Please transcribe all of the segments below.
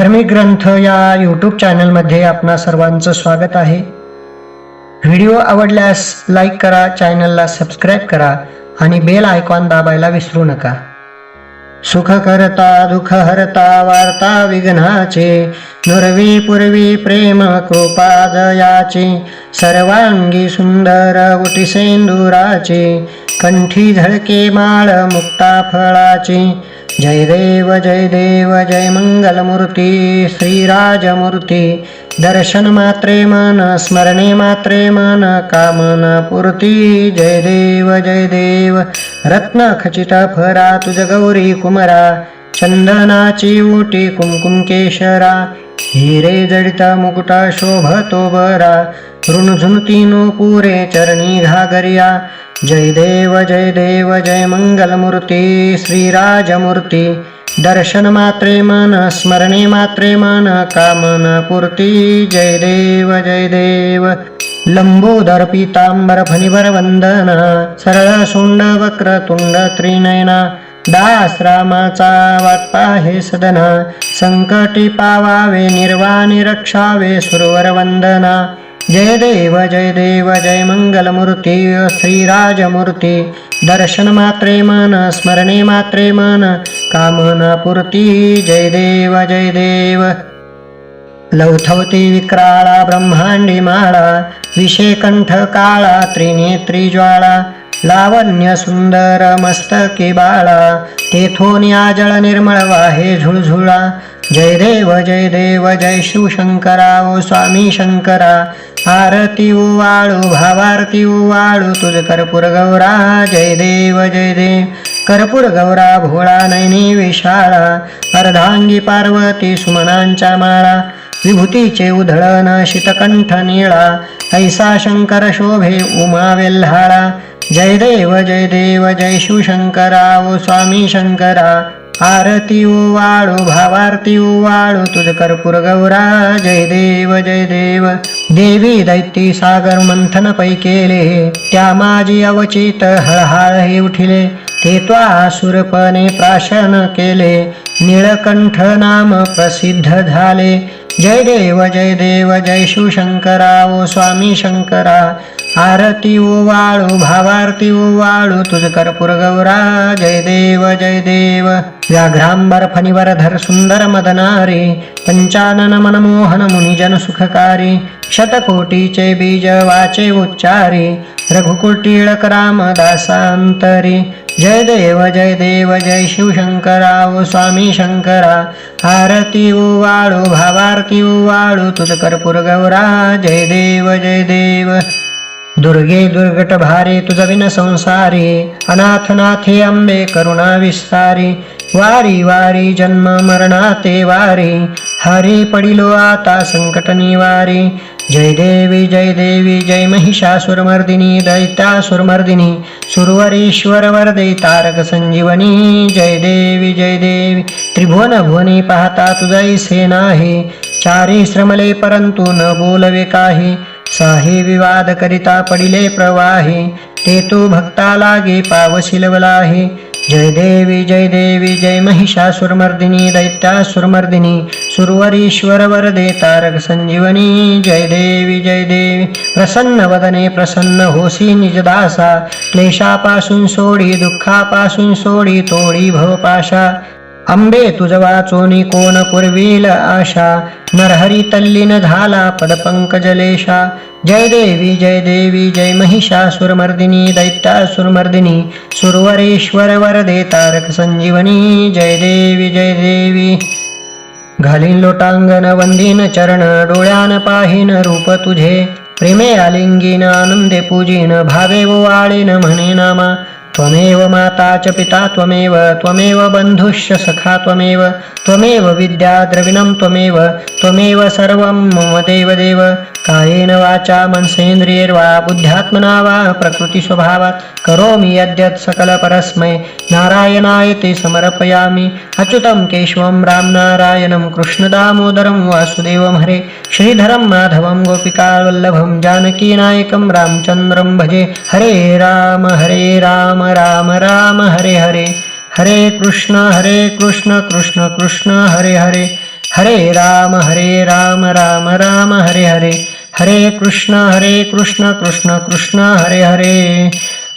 धार्मिक ग्रंथ या यूट्यूब चॅनलमध्ये आपणा सर्वांचं स्वागत आहे। व्हिडिओ आवडल्यास लाईक करा, चॅनलला सबस्क्राईब करा आणि बेल आयकॉन दाबायला विसरू नका। सुख करता दुःख हरता वार्ता विघ्नाचे, नुरवी पूर्वी प्रेम कृपा दयाची, सर्वांगी सुंदर उटी सेंदुराची, कंठी झळके माळ मुक्ता फळाची। जय देव जय मंगलमूर्ती श्रीराजमूर्ती, दर्शन मात्रे मन स्मरणे मात्रे मन कामना पूर्ती। जय देव रत्न खचित फरा तुझ गौरी कुमरा, चंदनाची ओटी कुमकुम केशरा, हिरे जडित मुकुट शोभतो बरा, ऋणझुनती नो पुरे चरणी घागरिया। जय देव जय मंगलमूर्ती श्रीराजमूर्ती, दर्शन मात्रे मन स्मरणे मात्रे मन कामना पूर्ती। जय देव लंबोदर पीतांबर फणिवर वंदना, सरळ सोंड वक्र तुंड त्रिनयना, दास रामाचा वाट पाहे सदना, संकटी पावावे निर्वाणी रक्षावे सुरवर वंदना। जय देव जय मंगलमूर्ती श्रीराजमूर्ती, दर्शन मात्रे मन स्मरणे मात्रे मन कामना पूर्ती। जय देव लौथवती विक्राळा ब्रह्मांडी माळा, विषेकंठ काळा त्रिनेत्री ज्वाळा, लावण्य सुंदर मस्तकी बाळा, तेथोन आजळ निर्मळ वाहे झुळझुळा। जय देव जय शिवशंकरा ओ स्वामी शंकरा, आरती ओवाळू भावारती ओवाळू तुझ कर्पूर गौरा। जय देव कर्पूर गौरा भोळा नयनी विशाळा, अर्धांगी पार्वती सुमनांच्या माळा, विभूतीचे उधळण शीतकंठ निळा, ऐसा शंकर शोभे उमा वेल्हाळा। जय देव जय शिवशंकरा ओ स्वामी शंकरा, आरती ओवाळू भावारती ओवाळू तुझ कर्पूर गौरा। जय देव देवी दैती सागर मंथन पै केले, त्या माझी अवचित हळहाळ हे उठिले, ते त्वा सुरपणे प्राशन केले, निळकंठ नाम प्रसिद्ध झाले। जय देव जय शिवशंकरा ओ स्वामी शंकरा, आरती ओवाळू भावारती ओवाळू तुझ कर्पूर गौरा। जय देव व्याघ्रांबर फणिवरधर सुंदर मदनारी, पंचानन मनमोहन मुनिजन सुखकारी, शतकोटीचे बीज वाचे उच्चारी, रघुकुल टिळक रामदासांतरी। जय देव जय शिवशंकरा ओ स्वामी शंकरा, आरती ओवाळू भावारती ओवाळू तुझ कर्पूर गौरा। जय देव दुर्गे दुर्गट भारे तुझ विन संसारी, अनाथनाथे अंबे करुणा विस्तारी, वारी वारी जन्म मरणाते वारी, हरी पडिलो आता संकट निवारी। जय देवी जय महिषासुरमर्दिनी दैत्यासुरमर्दिनी, सुरवरेश्वर वरदे तारक संजीवनी। जय देवी त्रिभुवन भुवनी पाहता तुझैसे नाही, चारी श्रमले परंतु न बोलवे काही, साही विवाद करिता पडिले प्रवाही, ते तू भक्ता लागे पावसिल वलाही। जय देवी जय महिषासुरमर्दिनी दैत्यासुरमर्दिनी, सुरवरीश्वर वरदे तारक संजीवनी। जय देवी प्रसन्न वदने प्रसन्न होसी निजदासा, क्लेशापासून सोडी दुःखापासून सोडी तोडी भवपाशा, अंबे तुझ वाचोनी कोण पुरवील आशा, नरहरी तल्लीन झाला पदपंकजलेशा। जय देवी जय महिषासुरमर्दिनी दैत्यासुरमर्दिनी, सुरवरेश्वर वरदे तारक संजीवनी। जय देवी घालीन लोटांगण वंदीन चरण, डोळ्यान पाहीन रूप तुझे, प्रेमे आलिंगीन आनंदे पूजिन, भावे ओवाळीन म्हणे नामा। त्वमेव माता च पिता त्वमेव बंधुश्च सखा त्वमेव विद्या द्रविणं त्वमेव सर्वं मम देव। कायेन वाचा मनसेन्द्रियैर्वा बुद्ध्यात्मना वा प्रकृती स्वभावात्, करोमि यद्यत् सकल परस्मै नारायणाय समर्पयामि। अच्युतं केशवं रामनारायणं कृष्ण दामोदरं वासुदेवं हरे, श्रीधरं माधवं गोपिकावल्लभं जानकीनायकं रामचन्द्रं भजे। हरे राम राम राम हरे हरे, हरे कृष्ण कृष्ण कृष्ण हरे हरे, हरे राम राम राम हरे हरे, हरे कृष्ण कृष्ण कृष्ण हरे हरे.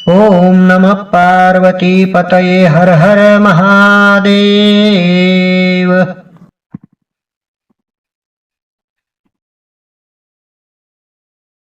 ओम नमः पार्वती पतये, हर हर महादेव.